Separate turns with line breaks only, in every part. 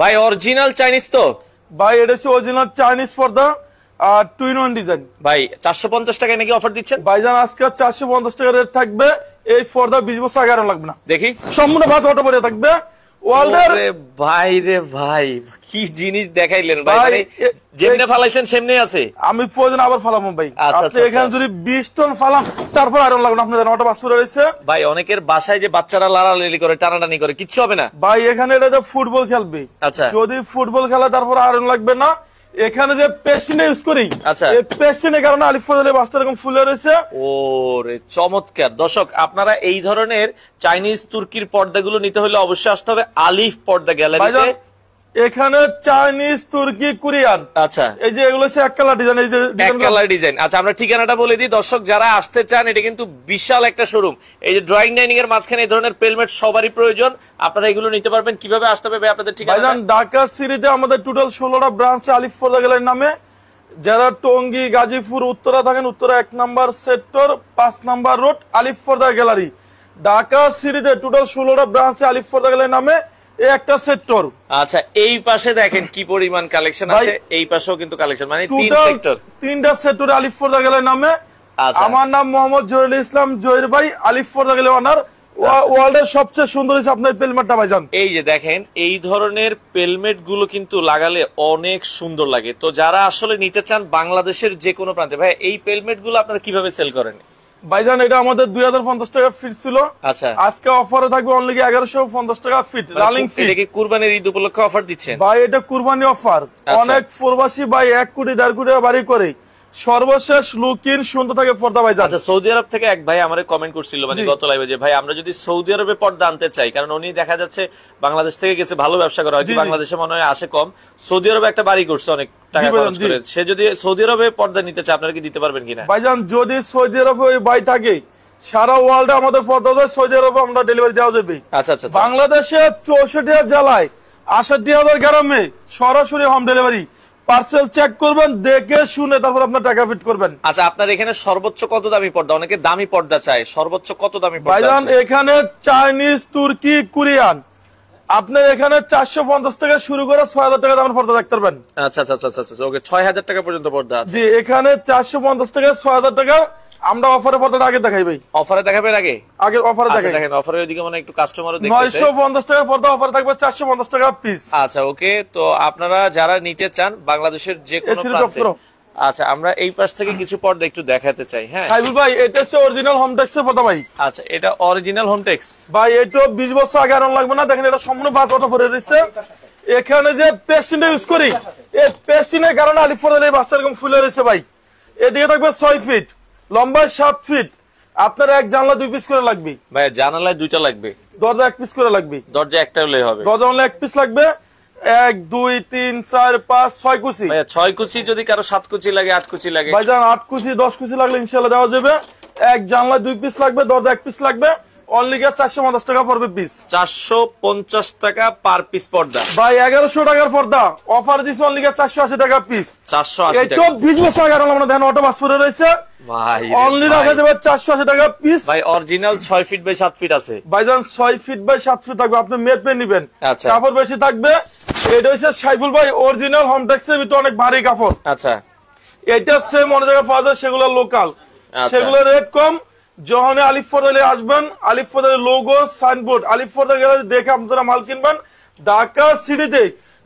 ভাই original Chinese তো?
ভাই এটা হচ্ছে অরিজিনাল চাইনিজ পর্দা আর 2-in-1 ডিজাইন।
ভাই 450 টাকায় নাকি অফার দিচ্ছেন?
ভাইজান আজকে 450 টাকা রেট থাকবে। এই পর্দা 20 বছর আগে আর লাগবে না।
দেখি
সম্পূর্ণ ভাঁজ অটো পরে থাকবে।
ওরে ভাই রে ভাই, কি জিনিস দেখাইলেন ভাই, মানে যেমনে ফালাইছেন সেমনে আছে।
আমি প্রয়োজন আবার ফালামু ভাই। আপনি এখানে যদি 20 টন ফালাম তারপর আয়রন লাগবে না। আপনাদের অটো বাস করে রয়েছে
ভাই। অনেকের বাসায় যে বাচ্চারা লালালালি করে টানাটানি করে, কিচ্ছু হবে না
ভাই। এখানে এটা যে ফুটবল খেলবে,
আচ্ছা
যদি ফুটবল খেলা তারপর আয়রন লাগবে না। এখানে যে পেস্টিন ইউজ করি,
আচ্ছা
এই পেস্টিনের কারণে আলিফ ফজলের বাসটা এরকম ফুলে রয়েছে।
ওরে চমৎকার। দর্শক আপনারা এই ধরনের চাইনিজ তুর্কির পর্দাগুলো নিতে হলে অবশ্যই আসতে হবে আলিফ পর্দা গ্যালারিতে।
এখানে চাইনিজ, তুর্কি, কোরিয়ান,
আচ্ছা
এই যে এগুলো হচ্ছে এক কালার ডিজাইন। এই যে
এক কালার ডিজাইন। আচ্ছা আমরা ঠিকানাটা বলে দিই দর্শক যারা আসতে চান। এটা কিন্তু বিশাল একটা শোরুম। এই যে ড্রয়িং ডাইনিং এর মাঝখানে এই ধরনের পেলমেট সবারই প্রয়োজন। আপনারা এগুলো নিতে পারবেন। কিভাবে আসতে হবে আপনাদের ঠিকানা?
ভাইজান ঢাকা সিটিতে আমাদের টোটাল 16টা ব্রাঞ্চে আলিফ পর্দা গ্যালারির নামে। যারা টঙ্গী, গাজীপুর, উত্তরা থাকেন, উত্তরা 1 নম্বর সেক্টর 5 নম্বর রোড আলিফ পর্দা গ্যালারি। ঢাকা সিটিতে টোটাল 16টা ব্রাঞ্চে আলিফ পর্দা গ্যালারির নামে একটা সেক্টর।
আচ্ছা এই পাশে দেখেন কি পরিমাণ কালেকশন আছে। এই পাশেও কিন্তু কালেকশন, মানে 3 সেক্টর,
3টা সেক্টরে আলিফ পর্দা গ্যালারির নামে। আমার নাম মোহাম্মদ জহিরুল ইসলাম জহির ভাই, আলিফ পর্দা গ্যালারি ওনার। ওয়ার্ল্ডের সবচেয়ে সুন্দর হচ্ছে আপনার পেলমেটটা ভাইজান।
এই যে দেখেন এই ধরনের পেলমেট গুলো কিন্তু লাগালে অনেক সুন্দর লাগে। তো যারা আসলে নিতে চান বাংলাদেশের যে কোনো প্রান্তে, ভাই এই পেলমেট গুলো আপনারা কিভাবে সেল করেন?
ভাইজান এটা আমাদের 2050 টাকা ফিট ছিল।
আচ্ছা
আজকে অফারে থাকবে অনলি 1150 টাকা ফিট, রানিং ফিট।
এটা কি কুরবানির ঈদ উপলক্ষে অফার দিচ্ছেন?
ভাই এটা কুরবানি অফার। অনেক প্রবাসী ভাই 1 কোটি 1.5 কোটি বাড়ি করে সর্বশেষ লুকিং সুন্দর থাকে পর্দা ভাইজান।
আচ্ছা সৌদি আরব থেকে এক ভাই আমারে কমেন্ট করছিল মানে গত লাইভে যে ভাই আমরা যদি সৌদি আরবে পর্দা আনতে চাই, কারণ উনি দেখা যাচ্ছে বাংলাদেশ থেকে গেছে, ভালো ব্যবসা করা হয়, বাংলাদেশে মনে হয় আসে কম, সৌদি আরবে একটা বাড়ি করছে অনেক টাকা খরচ করে, সে যদি সৌদি আরবে পর্দা নিতে চায় আপনারা কি দিতে পারবেন কিনা?
ভাইজান যদি সৌদি আরবে ওই ভাই থাকে, সারা ওয়ার্ল্ডে আমাদের পর্দা দেয়, সৌদি আরবে আমরা ডেলিভারি দেওয়া যাবে।
আচ্ছা আচ্ছা
বাংলাদেশে 64 জেলায় 68,000 গ্রামে সরাসরি হোম ডেলিভারি। পার্সেল চেক করবেন, দেখে শুনে তারপর আপনার টাকা ফিট করবেন।
আচ্ছা আপনার এখানে সর্বোচ্চ কত দামি পর্দা? অনেকে দামি পর্দা চায়, সর্বোচ্চ কত দামি পর্দা?
ভাইজান এখানে চাইনিজ, তুর্কি, কোরিয়ান আপনার এখানে 450 টাকা শুরু করে 6000 টাকা দামের পর্দা দেখতে পারবেন।
আচ্ছা আচ্ছা আচ্ছা আচ্ছা ওকে 6000 টাকা পর্যন্ত পর্দা আছে।
জি এখানে 450 টাকা 6000 টাকা। আমরা অফারে পর্দাটা আগে দেখাই ভাই।
অফারে দেখাবেন আগে?
আগে অফারে দেখাই।
দেখেন অফারের ওইদিকে মানে একটু কাস্টমারও দেখতেছে।
950 টাকার পর্দা অফারে থাকবে 450 টাকা পিস।
আচ্ছা ওকে। তো আপনারা যারা নিতে চান বাংলাদেশের যে কোনো প্রান্তে, আচ্ছা আমরা এই পাশ থেকে কিছু পর্দা একটু দেখাতে চাই। হ্যাঁ
সাইবুল ভাই এটা হচ্ছে অরিজিনাল হোমটেক্সের পর্দা ভাই।
আচ্ছা এটা অরিজিনাল হোমটেক্স
ভাই, এটা 20 বছর আগে আর লাগবে না। দেখেন এটা সম্পূর্ণ বাস অটো পরে রয়েছে। এখানে যে পেস্টিনটা ইউজ করি, এই পেস্টিনের কারণে আলিফ পর্দার এই বাসটা এরকম ফুলে রয়েছে ভাই। এদিকে থাকবে 6 ফিট, লম্বায় 7 ফিট। আপনার এক জানলা 2 পিস করে লাগবে
ভাই। জানালায় 2টা লাগবে,
দরজা 1 পিস করে লাগবে।
দরজা একটা হলেই হবে।
দরজা হলে 1 পিস লাগবে। 1 2 3 4 5 6 কুচি।
ভাই 6 কুচি, যদি কারো 7 কুচি লাগে 8 কুচি লাগে
ভাইজান 8 কুচি 10 কুচি লাগলে ইনশাআল্লাহ দেওয়া যাবে। এক জানলা 2 পিস লাগবে, দরজা 1 পিস লাগবে। অনলি 450 টাকা পড়বে পিস।
450 টাকা পার পিস পর্দা
ভাই। 1100 টাকার পর্দা অফার দিছে অনলি 480 টাকা পিস।
480 টাকা।
এটা 20 বছর আগে আমরা দেখেন অটো বাস পরে রয়েছে
ভাই।
অনলি রাখা যাবে 480 টাকা পিস।
ভাই অরিজিনাল 6 ফিট বাই 7 ফিট আছে
ভাইজান। 6 ফিট বাই 7 ফিট থাকবে, আপনি মেপে নেবেন।
আচ্ছা
কাপড় বেশি থাকবে। এটা হচ্ছে সাইফুল ভাই অরিজিনাল হোমটেক্সের ভিতরে অনেক ভারী কাপড়।
আচ্ছা
এটা সেম অনেক জায়গায় পাওয়া যায়, সেগুলো লোকাল, সেগুলো রেট কম। যখন আলিফ পর্দা আসবেন, আলিফ পর্দার লোগো সাইনবোর্ড আলিফ পর্দা গ্যালারি দেখে আপনারা মাল কিনবেন। ঢাকা সিটিতে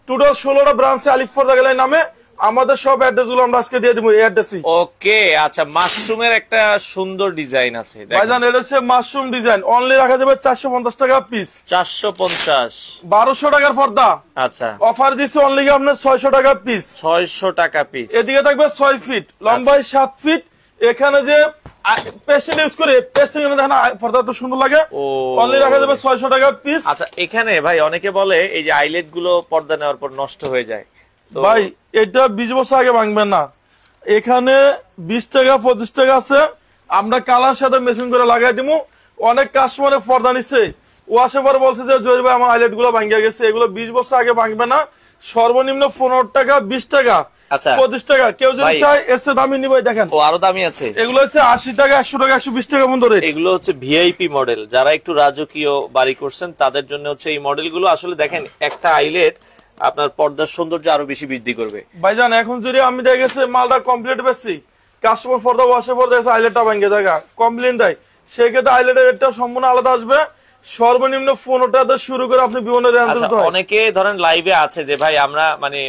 টোটাল 16টা ব্রাঞ্চে আলিফ পর্দা গ্যালারি নামে আমাদের সব অ্যাড্রেস গুলো আমরা আজকে দিয়ে দিব। এই অ্যাড্রেসই
ওকে। আচ্ছা মাশরুমের একটা সুন্দর ডিজাইন আছে
ভাইজান। এটা হচ্ছে মাশরুম ডিজাইন, অনলি রাখা যাবে 450 টাকা পিস।
450।
1200 টাকার পর্দা।
আচ্ছা
অফার দিচ্ছে অনলি আপনার 600 টাকা পিস।
600 টাকা পিস।
এদিকে থাকবে 6 ফিট, লম্বায় 7 ফিট। এখানে যে পেস্টিন ইউজ করে, পেস্টিন দেখেন পর্দা তো সুন্দর লাগে। অনলি রাখা যাবে 600 টাকা পিস।
আচ্ছা এখানে ভাই অনেকে বলে এই যে আইলেট গুলো পর্দা নেওয়ার পর নষ্ট হয়ে যায়,
ভাই এটা 20 বছর আগে ভাঙবেন না। এখানে 20 টাকা 25 টাকা আছে, আমরা কালার সাথে মেশিন করে লাগাই দিব। অনেক কাস্টমারের পর্দা নিচ্ছে, ও আসে পরে বলছে যে জহির ভাই আমার আইলেট গুলো ভাঙিয়া গেছে। এগুলো 20 বছর আগে ভাঙবে না। সর্বনিম্ন 15 টাকা 20 টাকা 25 টাকা। কেউ যদি চায় এর চেয়ে দামি নিবে। দেখেন
ও আরো দামি আছে।
এগুলো হচ্ছে 80 টাকা 100 টাকা 120 টাকা পর্যন্ত রেট।
এগুলো হচ্ছে ভিআইপি মডেল, যারা একটু রাজকীয় বাড়ি করছেন তাদের জন্য হচ্ছে এই মডেল গুলো। আসলে দেখেন একটা আইলেট আপনার পর্দার সৌন্দর্য আরো বেশি বৃদ্ধি করবে।
ভাইজান এখন যদি আমি দেখেছি মালটা কমপ্লিট বেশি, কাস্টমার পর্দা ওয়াশে পর দেখে আইলেটটা ভাঙে জায়গা কমপ্লেন দেয়, সেক্ষেত্রে আইলেটের রেটটা সম্পূর্ণ আলাদা আসবে। সর্বনিম্ন 15টা শুরু করে আপনি বিভিন্ন রেঞ্জ।
অনেকে ধরেন লাইভে আছে যে ভাই আমরা মানে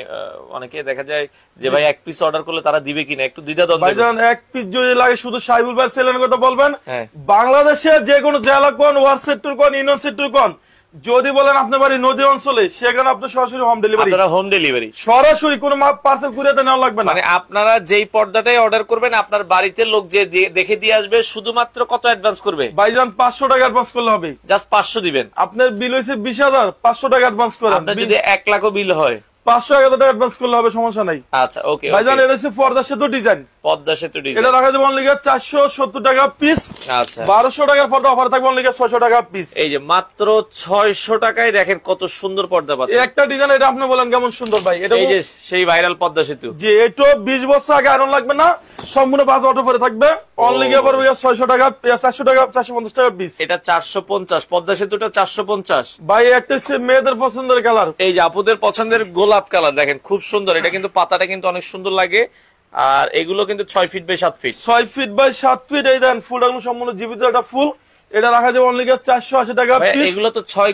অনেকে দেখা যায় যে ভাই এক পিস অর্ডার করলে তারা দিবে কিনা, একটু দ্বিধাদ্বন্দ্ব।
ভাইজান এক পিস যদি লাগে শুধু সাইবুল ভাই সেলের কথা বলবেন, বাংলাদেশে যে কোনো জেলা কোন ওয়ার্ড সেক্টর কোন ইউনিয়ন সেক্টর কোন যদি বলেন আপনার বাড়ি নদী অঞ্চলে, সেখানে আপনি সরাসরি হোম ডেলিভারি।
আপনারা হোম ডেলিভারি
সরাসরি কোনো পার্সেল কুরিয়াতে নেওয়া লাগবে না।
মানে আপনারা যেই পর্দাটাই অর্ডার করবেন আপনার বাড়িতে লোক যে দেখে দিয়ে আসবে, শুধুমাত্র কত অ্যাডভান্স করবে?
ভাইজান 500 টাকা অ্যাডভান্স করলে হবে।
জাস্ট 500 দিবেন।
আপনার বিল হইছে 20,000, 500 টাকা অ্যাডভান্স করেন।
আপনার যদি 1 লাখও বিল হয়
500 টাকা অ্যাডভান্স করলে হবে, সমস্যা নাই।
আচ্ছা ওকে
ভাইজান এটা হচ্ছে পর্দা সেতু ডিজাইন।
পর্দা সেতু ডিজাইন,
এটা রাখা যাবে অনলি 470 টাকা পিস।
আচ্ছা
1200 টাকার পর্দা অফার থাকবে অনলি 600 টাকা পিস।
এই যে মাত্র 600 টাকায় দেখেন কত সুন্দর পর্দা পাচ্ছেন।
একটা ডিজাইন, এটা আপনি বলেন কেমন সুন্দর ভাই। এটা
এই যে সেই ভাইরাল পর্দা সেতু,
যে এটা 20 বছর আগে আয়রন লাগবে না, সম্পূর্ণ 5 অটো পরে থাকবে অনলি 600 টাকা 400 টাকা 450 টাকা পিস।
এটা 450, পর্দা সেতুটা 450
ভাই। একটা হচ্ছে মেয়েদের পছন্দের কালার,
এই যে আপুদের পছন্দের গোলাপ কালার দেখেন খুব সুন্দর। এটা কিন্তু পাতাটা কিন্তু অনেক সুন্দর লাগে, আর এগুলো কিন্তু 6 feet by 7 feet.
6 feet by 7 feet. এই দেন ফুল একদম সম্পূর্ণ জীবিত একটা ফুল। এটা রাখা যাবে অনলি 480 টাকা পিস।
এগুলো তো 6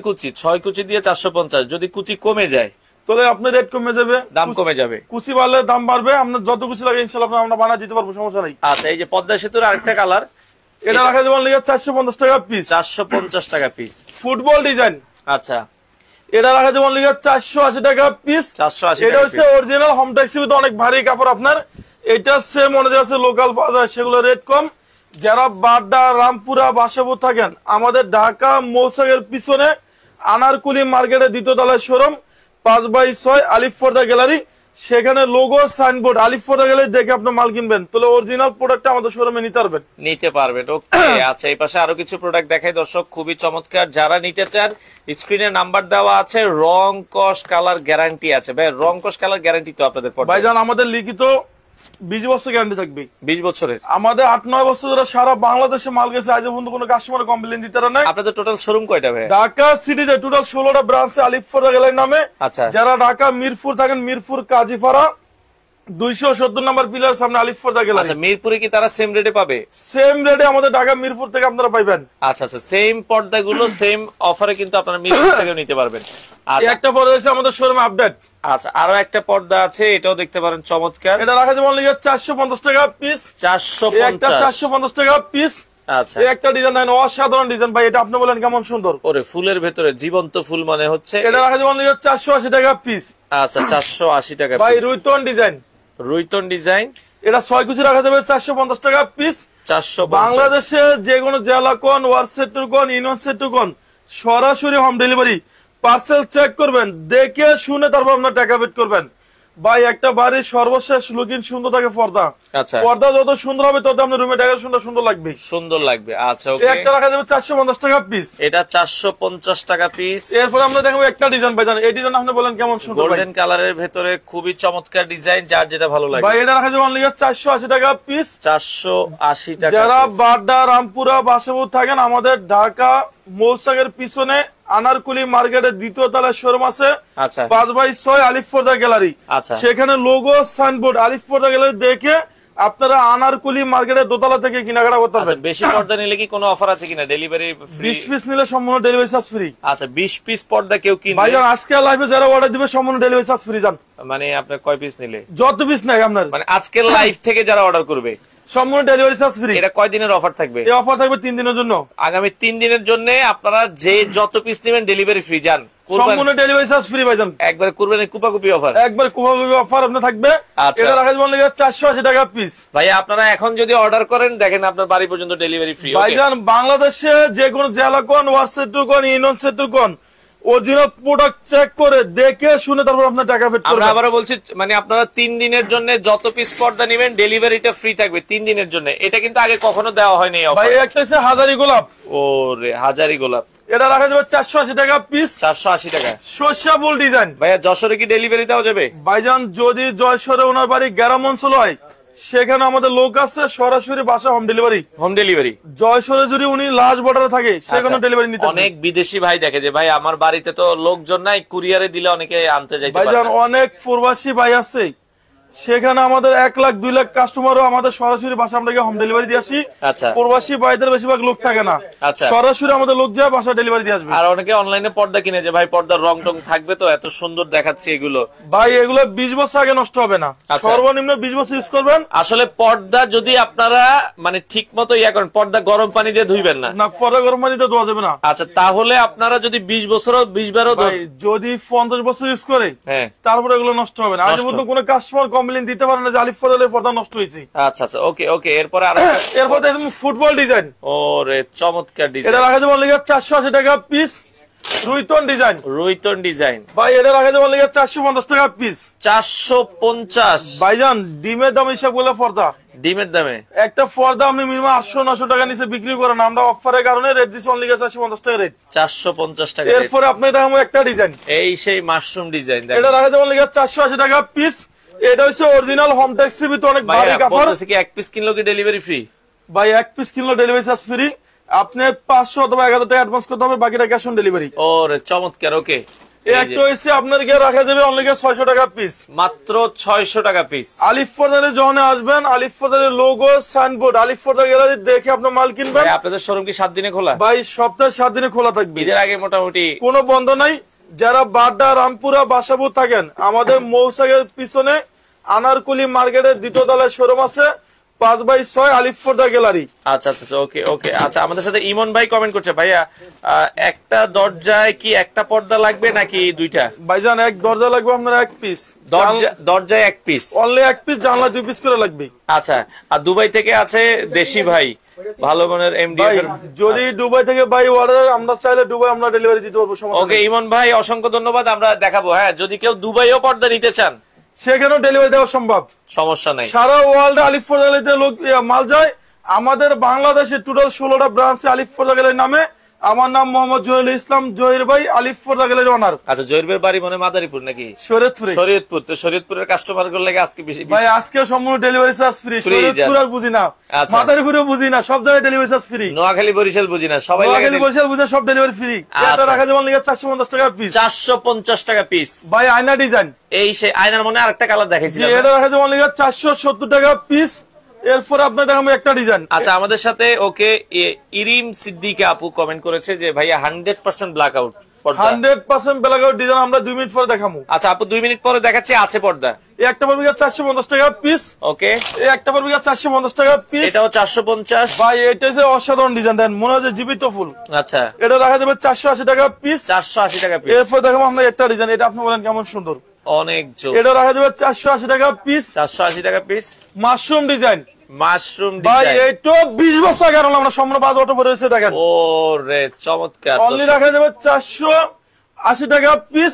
কুচি দিয়ে 450, যদি কুচি কমে যায়
তাহলে আপনার রেট কমে যাবে,
দাম কমে যাবে।
কুচি বাড়লে দাম বাড়বে। আপনার যত কুচি লাগে ইনশাআল্লাহ আমরা বানিয়ে দিতে পারবো, সমস্যা নাই।
আচ্ছা এই যে পর্দা সেতুর আরেকটা কালার,
এটা রাখা যাবে অনলি 450 টাকা পিস।
450 টাকা পিস।
ফুটবল ডিজাইন,
আচ্ছা
এটা রাখা যাবে অনলি 480 টাকা পিস।
480
এটা হচ্ছে অরিজিনাল হোম ট্যাক্সি, অনেক ভারী কাপড় আপনার। এটা সেম মনে আছে লোকাল পাওয়া যায়, সেগুলো রেট কম। যারা বাড্ডা রামপুরা বাসাবো থাকেন, আমাদের ঢাকা মৌসাগের পিছনে আনারকুলি মার্কেটের 2য় তলায় শোরুম 5x6 আলিফ পর্দা গ্যালারি, সেখানে লোগো সাইনবোর্ড আলিফ পর্দা গ্যালারি দেখে আপনি মাল কিনবেন, তাহলে অরিজিনাল প্রোডাক্টটা আমাদের শোরুমে নিতে পারবেন।
ওকে আচ্ছা এই পাশে আরো কিছু প্রোডাক্ট দেখাই দর্শক, খুবই চমৎকার। যারা নিতে চান স্ক্রিনে নাম্বার দেওয়া আছে, রং কস কালার গ্যারান্টি আছে। ভাই রং কস কালার গ্যারান্টি তো আপনাদের পড়বে?
ভাইজান আমাদের লিখিত 20 বছর গ্যারান্টি থাকবে।
20 বছরের?
আমাদের 8-9 বছর ধরে সারা বাংলাদেশে মাল গেছে, আজ পর্যন্ত কোনো কাস্টমার কমপ্লেইন দিতে পারে না।
আপনাদের টোটাল শোরুম কয়টা ভাই?
ঢাকা সিটিতে টোটাল 16টা ব্রাঞ্চে আলিফ পর্দা গ্যালারি নামে।
আচ্ছা
যারা ঢাকা মিরপুর থাকেন, মিরপুর কাজীপাড়া 270 নম্বর পিলার সামনে আলিফ পর্দা গ্যালারি।
আচ্ছা মিরপুরে কি তারা সেম রেটে পাবে?
সেম রেটে আমাদের ঢাকা মিরপুর থেকে আপনারা পাইবেন।
আচ্ছা আচ্ছা সেম পর্দাগুলো সেম অফারে কিন্তু আপনারা মিরপুর থেকে নিতে পারবেন। আচ্ছা
একটা পর্দা আছে আমাদের শোরুমে আপডেট।
আচ্ছা আরো একটা পর্দা আছে, এটাও দেখতে পারেন চমৎকার।
এটা রাখা যাবে অনলি 450 টাকা পিস। 450 টাকা পিস।
আচ্ছা
একটা ডিজাইন দেন, অসাধারণ ডিজাইন ভাই। এটা আপনি বলেন কেমন সুন্দর।
ওরে ফুলের ভেতরে জীবন্ত ফুল মনে হচ্ছে।
এটা রাখা যাবে অনলি 480 টাকা পিস।
আচ্ছা 480 টাকা
ভাই। রুইতন ডিজাইন,
রুইতন ডিজাইন,
এটা 6 কুচি রাখা যাবে 450 টাকা পিস।
450।
বাংলাদেশে যে কোনো জেলা কোন ওয়ার্ড সেক্টর কোন ইউনিয়ন সেক্টর কোন সরাসরি হোম ডেলিভারি। পার্সেল চেক করবেন, দেখে শুনে তারপর আপনার টাকা পেড করবেন। ভাই একটা বাড়ির সর্বশেষ লুকিং সুন্দর থাকে পর্দা।
আচ্ছা
পর্দা যত সুন্দর হবে তত আপনার রুমে টাকা সুন্দর লাগবে।
সুন্দর লাগবে। আচ্ছা ওকে
একটা রাখা যাবে 450 টাকা পিস।
এটা 450 টাকা পিস।
এরপর আমরা দেখবো একটা ডিজাইন ভাইজান। এই ডিজাইন আপনি বলেন কেমন সুন্দর।
গোল্ডেন কালারের ভেতরে খুবই চমৎকার ডিজাইন, যার যেটা ভালো লাগে।
ভাই এটা রাখা যাবে অনলি 480 টাকা পিস।
480 টাকা।
যারা বাড্ডা রামপুরা বাসাবো থাকেন, আমাদের ঢাকা মৌসাগের পিছনে আনারকুলি মার্কেটের 2য় তলায় শোরুম আছে।
আচ্ছা
5x6 আলিফ পর্দা গ্যালারি।
আচ্ছা
সেখানে লোগো সাইনবোর্ড আলিফ পর্দা গ্যালারি দেখে আপনারা আনারকুলি মার্কেটের দোতলা থেকে কেনাকাটা করতে পারবেন।
বেশি পর্দা নিলে কি কোনো অফার আছে কিনা? Delivery free?
20 পিস নিলে সম্পূর্ণ ডেলিভারি চার্জ ফ্রি।
আচ্ছা 20 পিস পর্দা কেউ কিনলে
ভাইজান আজকে লাইভে যারা অর্ডার দিবে সম্পূর্ণ ডেলিভারি চার্জ ফ্রি। জান
মানে আপনার কয় পিস নিলে?
যত পিস নাই আপনার,
মানে আজকের লাইভ থেকে যারা অর্ডার করবে
সম্পূর্ণ ডেলিভারি চার্জ ফ্রি।
এটা কয় দিনের অফার থাকবে?
এই অফার থাকবে 3 দিনের জন্য।
আগামী 3 দিনের জন্য আপনারা যে যত পিস নেবেন ডেলিভারি ফ্রি। জান
সম্পূর্ণ ডেলিভারি চার্জ ফ্রি ভাইজান।
একবার কুরবানি কুপাকুপি অফার,
একবার কুপাকুপি অফার আপনার থাকবে।
আচ্ছা
এটা রাখা যাবে 480 টাকা পিস।
ভাই আপনারা এখন যদি অর্ডার করেন দেখেন আপনার বাড়ি পর্যন্ত ডেলিভারি ফ্রি।
ভাইজান বাংলাদেশে যে কোনো জেলা কোন ওয়ার্ড সেক্টর কোন ইউনিয়ন সেক্টর কোন অরিজিনাল প্রোডাক্ট চেক করে দেখে শুনে তারপর আপনার টাকা পেড করবেন।
আমরা আবারো বলছি, মানে আপনারা 3 দিনের জন্য যত পিস পর্দা নেবেন ডেলিভারিটা ফ্রি থাকবে 3 দিনের জন্য। এটা কিন্তু আগে কখনো দেওয়া হয়নি এই অফার।
ভাই একটা হচ্ছে হাজারি গোলাপ।
ওরে হাজারি গোলাপ,
এটা রাখা যাবে 480 টাকা পিস।
480 টাকা।
সর্ষা ফুল ডিজাইন।
ভাইয়া যশোরে কি ডেলিভারি দেওয়া যাবে?
ভাইজান যদি জয়সরে ওনার বাড়ি গ্রাম অঞ্চল হয় সেখানে আমাদের লোক আছে, সরাসরি বাসা হোম ডেলিভারি।
হোম ডেলিভারি
জয়সরে যদি উনি লাস্ট বর্ডারে থাকে সেখানে ডেলিভারি নিতে।
অনেক বিদেশি ভাই দেখে যে ভাই আমার বাড়িতে তো লোকজন নাই, কুরিয়ারে দিলে অনেকে আনতে যাইতে পারে
ভাইজান। অনেক প্রবাসী ভাই আছে, সেখানে আমাদের 1 লাখ 2 লাখ কাস্টমারও আমাদের সরাসরি বাসা আমরা হোম ডেলিভারি দিয়ে আসি।
আচ্ছা,
প্রবাসী ভাইদের বেশিরভাগ লোক থাকে না,
আচ্ছা,
সরাসরি আমাদের লোক যায় বাসা ডেলিভারি দিয়ে আসবে।
আর অনেকে অনলাইনে পর্দা কিনে যে ভাই পর্দার রং টং থাকবে তো, এত সুন্দর দেখাচ্ছে এগুলো।
ভাই এগুলো 20 বছর আগে নষ্ট হবে না, সর্বনিম্ন 20 বছর ইউজ করবেন।
আসলে পর্দা যদি আপনারা মানে ঠিক মতো ইয়া করেন, পর্দা গরম পানি দিয়ে ধুইবেন না,
না পর্দা গরম পানিতে ধোয়া যাবে না।
আচ্ছা, তাহলে আপনারা যদি 20 বছরও 20 বারও
যদি 50 বছর ইউজ করে,
হ্যাঁ,
তারপরে এগুলো নষ্ট হবে না। আজ পর্যন্ত কোনো কাস্টমার কমপ্লেইন দিতে পারে না যে আলিফ ফজলের পর্দা নষ্ট হয়েছে।
আচ্ছা আচ্ছা, ওকে ওকে। এরপরে
ফুটবল ডিজাইন।
ওরে চমৎকার ডিজাইন।
এটা রাখা যাবে 480 টাকা পিস। রুইতন ডিজাইন।
রুইতন ডিজাইন
ভাই এটা রাখা যাবে 450 টাকা পিস।
450
ভাইজান ডিমের দাম হিসাব করলে পর্দা
ডিমের দামে
একটা পর্দা আপনি মিনিমাম 800-900 টাকা নিচে বিক্রি করেন, আমরা অফারের কারণে রেট দিছি অনলি 450 টাকা রেট।
450 টাকা।
এরপরে আপনি দেখাবো একটা ডিজাইন,
এই সেই মাশরুম ডিজাইন।
এটা রাখা যাবে 480 টাকা পিস। এটা হচ্ছে অরিজিনাল হোম ট্যাক্সি ভিতরে অনেক ভারী কাপড়।
বলতেছে কি এক পিস কিনলো কি ডেলিভারি ফ্রি?
ভাই এক পিস কিনলো ডেলিভারি চার্জ ফ্রি। আপনি 500 অথবা 1000 টাকা অ্যাডভান্স করতে হবে, বাকিটা ক্যাশ অন ডেলিভারি।
ওরে চমৎকার, ওকে।
একটা হইছে আপনার কি রাখা যাবে অনলি 600 টাকা পিস,
মাত্র 600 টাকা পিস।
আলিফ ফজলে যখন আসবেন, আলিফ ফজলের লোগো সাইনবোর্ড আলিফ ফজল গ্যালারি দেখে আপনি মাল কিনবেন।
ভাই আপনাদের শোরুম কি 7 দিনে খোলা?
ভাই সপ্তাহে 7 দিনে খোলা থাকবে।
ঈদের আগে মোটামুটি
কোনো বন্ধ নাই। যারা বাড্ডা, রামপুরা, বাসাবু থাকেন, আমাদের মৌসাগের পিছনে আনারকুলি মার্কেটের 2য় তলায় শোরুম আছে, 5/6 আলিফ ফজল গ্যালারি।
আচ্ছা আচ্ছা, ওকে ওকে। আচ্ছা, আমাদের সাথে ইমন ভাই কমেন্ট করছে, ভাইয়া একটা দরজায় কি একটা পর্দা লাগবে নাকি দুইটা?
ভাইজান এক দরজা লাগবে আপনার 1 পিস,
দরজায় 1 পিস,
অনলি 1 পিস, জানলা 2 পিস করে লাগবে।
আচ্ছা, আর দুবাই থেকে আছে দেশি ভাই, ভালো মানের এমডিএফ এর।
যদি দুবাই থেকে ভাই অর্ডার, আমরা চাইলে দুবাই আমরা ডেলিভারি দিতে পারবো।
ওকে ইমন ভাই, অসংখ্য ধন্যবাদ। আমরা দেখাবো। হ্যাঁ, যদি কেউ দুবাইও পর্দা নিতে চান
সেখানেও ডেলিভারি দেওয়া সম্ভব,
সমস্যা নাই।
সারা ওয়ার্ল্ডে আলিফ ফজল গ্যালারিতে লোক মাল যায়। আমাদের বাংলাদেশে টোটাল 16টা ব্রাঞ্চে আলিফ ফজল গ্যালারি নামে। আমার নাম মোহাম্মদ জহিরুল ইসলাম, জহির ভাই, আলিফ ফজল গ্যালারি ওনার।
আচ্ছা, জহির ভাইয়ের বাড়ি মনে মাদারীপুর নাকি
শরীয়তপুরে?
শরীয়তপুর। তো শরীয়তপুরের কাস্টমার গুলো লাগে আজকে বেশি
ভাই আজকে সম্পূর্ণ ডেলিভারি চার্জ ফ্রি। শরীয়তপুর আর বুঝি না, মাদারীপুরে বুঝি না, সব জায়গায় delivery charge free.
Noakhali Barishal বুঝি না, সবাই
নোয়াখালী বরিশাল বুঝি না, সব ডেলিভারি ফ্রি। এটা রাখা যাবে 450 টাকা পিস।
450 টাকা পিস।
ভাই আয়না ডিজাইন,
এই সেই আয়নার মনে আরেকটা কালার দেখাইছিলাম,
এটা রাখা যাবে 470 টাকা পিস। এরপর আপনার দেখাবো একটা ডিজাইন।
আচ্ছা, আমাদের সাথে ওকে ইরিম সিদ্দিকা আপু কমেন্ট করেছে যে ভাইয়া 100% ব্ল্যাক আউট পর্দা।
100% ব্ল্যাক আউট ডিজাইন আমরা 2 মিনিট পরে দেখাবো।
আচ্ছা আপু, 2 মিনিট পরে দেখাচ্ছি। আছে পর্দা,
এই একটা পড়বে 450 টাকা পিস।
ওকে,
এই একটা পড়বে 450 টাকা পিস।
এটাও 450।
ভাই এটা যে অসাধারণ ডিজাইন, দেন মনে হয় জীবিত ফুল।
আচ্ছা,
এটা রাখা যাবে 480 টাকা পিস।
480 টাকা পিস।
এরপর দেখাবো আমরা একটা ডিজাইন, এটা আপনি বলেন কেমন সুন্দর,
অনেক জোস।
এটা রাখা যাবে 480 টাকা পিস।
480 টাকা পিস।
মাশরুম ডিজাইন,
মাশরুম
ভাই
ডিজাইন।
এইটা 20 বছর আগে আমরা সম্পূর্ণ বাজ অটো পরে রয়েছে, দেখেন।
ওরে চমৎকার।
অনলি রাখা যাবে 480 টাকা পিস।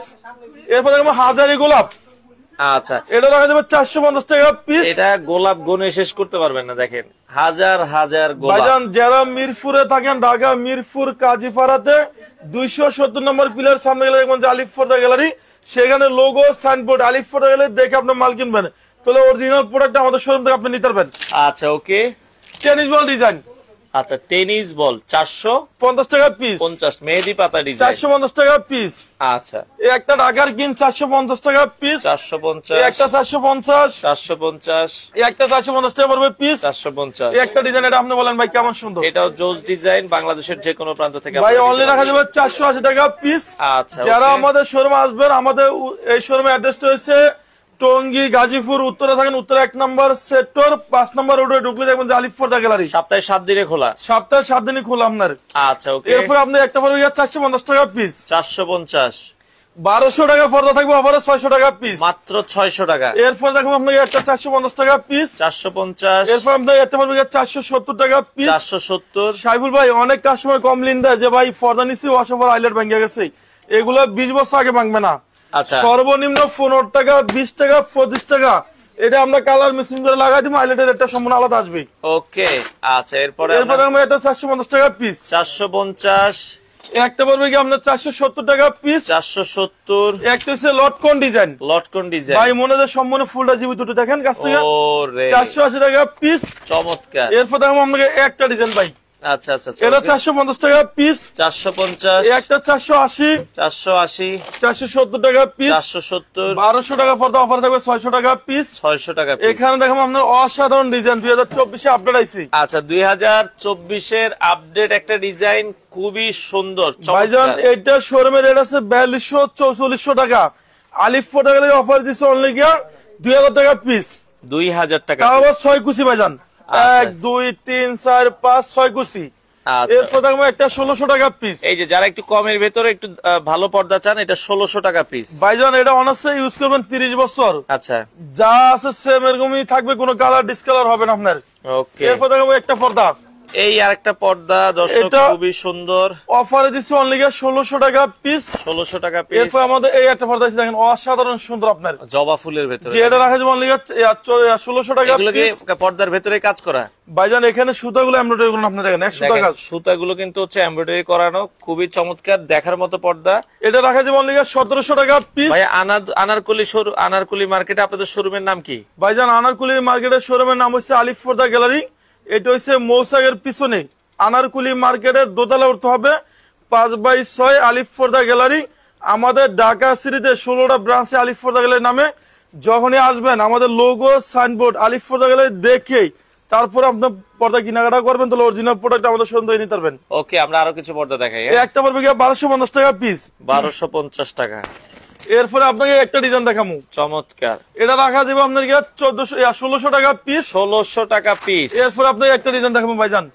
এরপর দেখবো হাজারি গোলাপ।
আচ্ছা,
এটা রাখা যাবে 450 টাকা পিস।
এটা গোলাপ গুনে শেষ করতে পারবেন না, দেখেন হাজার হাজার গোলাপ।
ভাইজান যারা মিরপুরে থাকেন, ঢাকা মিরপুর কাজীপাড়াতে 270 নম্বর পিলার সামনে গেলে দেখবেন যে আলিফ ফজল গ্যালারি, সেখানে লোগো সাইনবোর্ড আলিফ ফজল গ্যালারি দেখে আপনি মাল কিনবেন, তাহলে অরিজিনাল প্রোডাক্ট আমাদের শোরুম থেকে আপনি নিতে পারবেন।
আচ্ছা, ওকে।
টেনিস বল ডিজাইন,
আচ্ছা, টেনিস বল
450 টাকা পিস।
450। মেহেদি পাতা ডিজাইন
450 টাকা পিস।
আচ্ছা,
এই একটা ঢাকার কিন 450 টাকা পিস।
450।
এই একটা 450।
450।
এই একটা 450 টাকা পড়বে পিস।
450।
এই একটা ডিজাইন, এটা আপনি বলেন ভাই কেমন সুন্দর।
এটাও জোস ডিজাইন, বাংলাদেশের যে কোনো প্রান্ত থেকে
ভাই অনলি রাখা যাবে 480 টাকা পিস।
আচ্ছা,
যারা আমাদের শোরুমে আসবেন, আমাদের এই শোরুমের অ্যাড্রেসটা হচ্ছে টঙ্গী, গাজীপুর, উত্তরে থাকেন, উত্তরে 1 নম্বর সেক্টর 5 নম্বর রোডে ঢুকলে দেখবেন যে আলিফ ফজল গ্যালারি।
সপ্তাহে 7 দিনে খোলা।
সপ্তাহে 7 দিনই খোলা আপনার।
আচ্ছা, ওকে।
এরপর আপনি একটা পড়বে 450 টাকা পিস।
450।
1200 টাকা পর্দা থাকবে, আবার 600 টাকা পিস,
মাত্র 600 টাকা।
এরপর দেখুন আপনাকে একটা 450 টাকা পিস।
450।
এরপর আপনি একটা পড়বে 470 টাকা পিস।
470।
সাইফুল ভাই অনেক কাস্টমার কমপ্লেইন দেয় যে ভাই পর্দা নিচ্ছি ওয়াশাফার আইলেট ভেঙে গেছে, এগুলো 20 বছর আগে ভাঙবে না।
আচ্ছা,
সর্বনিম্ন 15 টাকা, 20 টাকা, 25 টাকা, এটা আমরা কালার মেশিন করে লাগাই দিব, আইলেটের একটা সম্পূর্ণ আলাদা আসবে।
ওকে। আচ্ছা, এরপরে
আমরা এটা 450 টাকা পিস।
450।
একটা পড়বে কি আপনার 470 টাকা পিস।
470।
একটা হচ্ছে লটকন ডিজাইন।
লটকন ডিজাইন
ভাই মনে হয় সম্পূর্ণ ফুলটা জীবিত দুটো দেখেন কাছ থেকে।
ওরে
480 টাকা পিস।
চমৎকার।
এরপর দেখো আপনাকে একটা ডিজাইন ভাই।
আচ্ছা আচ্ছা আচ্ছা।
এটা 450 টাকা পিস।
450।
একটা 480।
480।
470 টাকা পিস।
470।
1200 টাকা পর্দা অফার থাকবে 600 টাকা পিস।
600 টাকা পিস।
এখানে দেখো আপনার অসাধারণ ডিজাইন 2024 এ আপডেট আইছি।
আচ্ছা 2024 এর আপডেট একটা ডিজাইন খুবই সুন্দর
ভাইজান
চমৎকার।
এটা শোরুমের রেট আছে 4200 4400 টাকা। আলিফ ফটোগ্রাফি অফার দিছে অনলি গিয়া 2000 টাকা পিস।
2000 টাকা।
তাও আবার 6 কুচি ভাইজান। 1 2 3 4 5 6 কুচি।
আচ্ছা
এরপর দেখো একটা 1600 টাকা পিস।
এই যে যারা একটু কমের ভেতরে একটু ভালো পর্দা চান এটা 1600 টাকা পিস।
ভাইজান এটা অনার্সে ইউজ করবেন 30 বছর।
আচ্ছা
যা আছে সেম এরকমই থাকবে, কোনো কালার ডিসকালার হবে না আপনার।
ওকে।
এরপর দেখো একটা পর্দা।
এই আরেকটা পর্দা দর্শক
এটা
খুবই সুন্দর।
অফারে দিচ্ছে অনলি 1600 টাকা পিস।
1600 টাকা পিস।
এরপর আমাদের এই একটা পর্দা আছে দেখেন অসাধারণ সুন্দর আপনার
জবা ফুলের ভেতরে।
যে এটা রাখা যাবে অনলি 1600 টাকা
এগুলো কি
পিস।
পর্দার ভেতরে কাজ করা?
ভাইজান এখানে সুতাগুলো এমব্রয়ডারি গুলো আপনি দেখেন 100 টাকা।
সুতাগুলো কিন্তু হচ্ছে এমব্রয়ডারি করানো, খুবই চমৎকার দেখার মতো পর্দা।
এটা রাখা যাবে অনলি 1700 টাকা পিস।
ভাই আনারকুলি মার্কেটে আপনাদের শোরুমের নাম কি?
ভাইজান আনারকুলি মার্কেটের শোরুমের নাম হচ্ছে আলিফ পর্দা গ্যালারি। এটা হচ্ছে মৌসাগের পিছনে আনারকুলি মার্কেটের দোতলা উঠতে হবে 5/6 আলিফ পর্দা গ্যালারি। আমাদের ঢাকা সিটিতে 16টা ব্রাঞ্চে আলিফ পর্দা গ্যালারি নামে। যখনই আসবেন আমাদের লোগো সাইনবোর্ড আলিফ পর্দা গ্যালারি দেখে তারপর আপনার পর্দা কেনাকাটা করবেন, তাহলে অরিজিনাল প্রোডাক্ট আমাদের শোরুম থেকে নিতে পারবেন।
ওকে আমরা আরো কিছু পর্দা দেখাই।
এই একটা পড়বে 1250 টাকা পিস।
1250 টাকা।
এরপরে আপনাকে একটা ডিজাইন দেখামু
চমৎকার।
এটা রাখা যাবে আপনার 1600 টাকা পিস।
1600 টাকা পিস।
এরপর আপনাকে একটা ডিজাইন দেখাবো ভাইজান।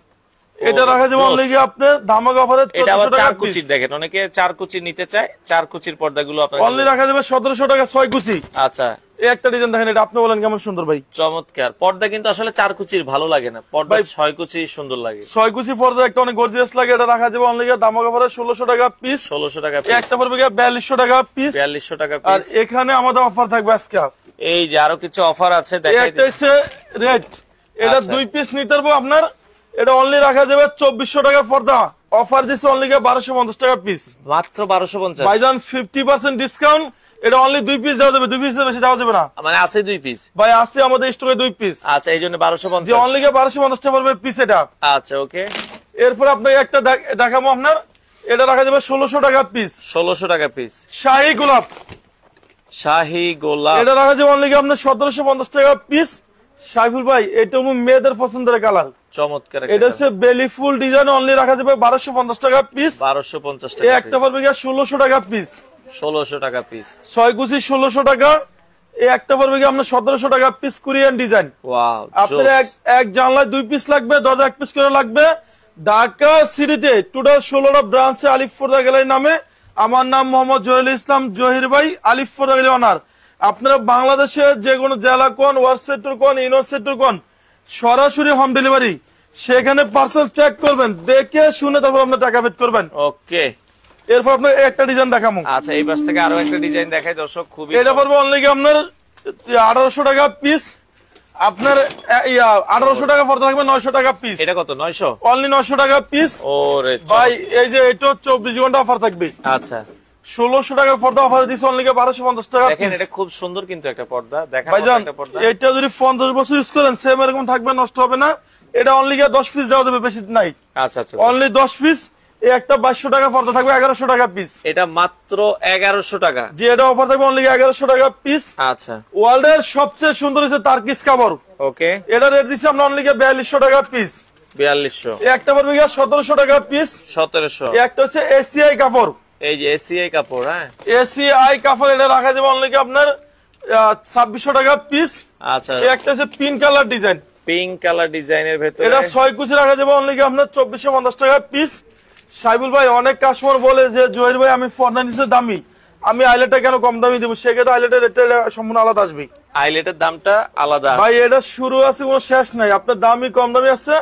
এটা রাখা যাবে অনলি আপনার ধামাকা অফারে
এটা আবার
1400 টাকা
চার
পিস।
কুচির দেখেন, অনেকে 4 কুচি নিতে চায়, 4 কুচির পর্দাগুলো আপনার
অনলি রাখা যাবে 1700 টাকা 6 কুচি।
আচ্ছা
এই একটা ডিজাইন দেখেন, এটা আপনি বলেন কেমন সুন্দর ভাই।
চমৎকার। পর্দা কিন্তু আসলে 4 কুচির ভালো লাগে না, পর্দা 6 কুচি সুন্দর লাগে।
6 কুচি পর্দা একটা অনেক গর্জিয়াস লাগে। এটা রাখা যাবে অনলি ধামাকা অফারে 1600 টাকা পিস।
1600 টাকা পিস।
একটা পড়বে 4200 টাকা পিস।
4200 টাকা
আর
পিস।
এখানে আমাদের অফার থাকবে আজকে।
এই যে আরো কিছু অফার আছে
এই
দেখাই
একটা হচ্ছে রেড, এটা
আচ্ছা।
2 পিস নিতে পারবো আপনার। এটা অনলি রাখা যাবে 2400 টাকা পর্দা। অফার দিচ্ছে অনলি 1250 টাকা পিস।
মাত্র 1250।
ভাইজান 50% ডিসকাউন্ট। এটা অনলি 2 পিস দেওয়া যাবে, 2 পিসের বেশি দেওয়া যাবে না।
মানে আছে 2 পিস।
ভাই আছে আমাদের স্টকে 2 পিস।
আচ্টা এই জন্য 1250।
যে অনলি 1250 টাকা পড়বে পিস এটা।
আচ্ছা ওকে।
এরপর আপনাকে একটা দেখাবো আপনার। এটা রাখা যাবে 1600 টাকা পিস।
1600 টাকা পিস।
শাহী গোলাপ।
শাহী গোলাপ।
এটা রাখা যাবে অনলি আপনার 1750 টাকা পিস। সাইফুল ভাই এটা মেয়েদের পছন্দের কালার।
চমৎকার।
এটা হচ্ছে বেলি ফুল ডিজাইন। অনলি রাখা যাবে 1250 টাকা পিস।
1250
এই
টাকা।
একটা পড়বে 1600 টাকা পিস।
1600 টাকা পিস।
6 কুচি 1600 টাকা। এই একটা পড়বে আপনার 1700 টাকা পিস কোরিয়ান ডিজাইন।
ওয়াও।
আপনার এক জানলায় 2 পিস লাগবে, দরজা 1 পিস করে লাগবে। ঢাকা সিটিতে টোটাল 16টা ব্রাঞ্চে আলিফ পর্দা গ্যালারি নামে। আমার নাম মোহাম্মদ জহিরুল ইসলাম জহির ভাই, আলিফ পর্দা গ্যালারি ওনার। আপনারা বাংলাদেশে যে কোনো জেলা কোন, ওয়ার্ড সেক্টর কোন, ইউনিয়ন সেক্টর কোন, সরাসরি হোম ডেলিভারি। সেখানে পার্সেল চেক করবেন, দেখে শুনে তারপর আপনার টাকা পেড করবেন।
ওকে।
এরপর আপনার একটা ডিজাইন দেখাবো।
আচ্ছা এই পাশ থেকে আরো একটা ডিজাইন দেখাই দর্শক, খুবই
এটা পড়বে অনলি আপনার 1800 টাকা পিস। আপনার 1800 টাকা পড়তে থাকবে 900 টাকা পিস।
এটা কত? 900।
অনলি 900 টাকা পিস।
ওরে
ভাই এই যে এটা 24 ঘন্টা অফার থাকবে।
আচ্ছা
1600 টাকার পর্দা অফার দিচ্ছে অনলি 1250 টাকা
দেখেন,
পিস।
এটা খুব সুন্দর কিন্তু একটা পর্দা, দেখার মতো
ভাইজান
একটা পর্দা।
এটা যদি 50 বছর ইউজ করেন সেম এরকম থাকবে, নষ্ট হবে না। এটা অনলি 10 পিস দেওয়া যাবে, বেশি নাই।
আচ্ছা আচ্ছা।
Only 10 piece. এই একটা 2200 টাকা পর্দা থাকবে 1100 টাকা পিস।
এটা মাত্র 1100 টাকা।
যে এটা অফার থাকবে অনলি 1100 টাকা পিস।
আচ্ছা
ওয়ার্ল্ডের সবচেয়ে সুন্দর হচ্ছে তার্কিস কাপড়।
ওকে।
এটা রেট দিচ্ছি আমরা অনলি 4200 টাকা পিস।
4200।
এই একটা পড়বে 1700 টাকা পিস।
1700।
এই একটা হচ্ছে এসিআই কাপড়।
এই যে এসিআই কাপড়। হ্যাঁ
এসিআই কাপড়। এটা রাখা যাবে অনলি আপনার 2600 টাকা পিস।
আচ্ছা
এই একটা হচ্ছে pink colour design.
Pink colour ডিজাইনের ভেতরে
এটা 6 কুচি রাখা যাবে অনলি আপনার 2450 টাকা পিস। সাইবুল ভাই অনেক কাস্টমার বলে যে জহির ভাই আমি পর্দা নিচে দামি, আমি আইলেটটা কেন কম দামি দেবো? সেক্ষেত্রে আইলেটের রেটটা সম্পূর্ণ আলাদা আসবে।
আইলেটের দামটা আলাদা
ভাই এটা শুরু আছে, কোনো শেষ নাই। আপনার দামি কম দামি আছে,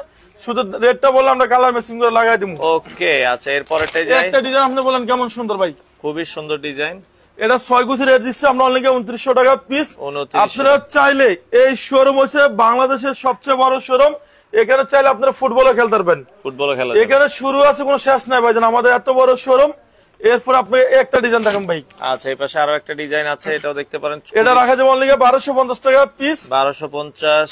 শুধু রেটটা বললে আমরা কালার মেশিন করে লাগাই দিব।
ওকে। আচ্ছা এরপরেরটাই যাই।
একটা ডিজাইন আপনি বলেন কেমন সুন্দর ভাই।
খুবই সুন্দর ডিজাইন।
এটা 6 কুচি রেট দিচ্ছে আমরা অনলি 2900 টাকা পিস।
2900।
আপনারা চাইলে এই শোরুম হচ্ছে বাংলাদেশের সবচেয়ে বড় শোরুম। এখানে চাইলে আপনারা ফুটবলও খেলতে পারবেন।
ফুটবলও খেলা
এখানে শুরু আছে, কোনো শেষ নাই ভাইজান, আমাদের এত বড় শোরুম। এরপর আপনি একটা ডিজাইন দেখেন ভাই।
আচ্ছা, এই পাশে আরো একটা ডিজাইন আছে, এটাও দেখতে পারেন।
এটা রাখা যাবে অনলি 1250 টাকা পিস।
1250।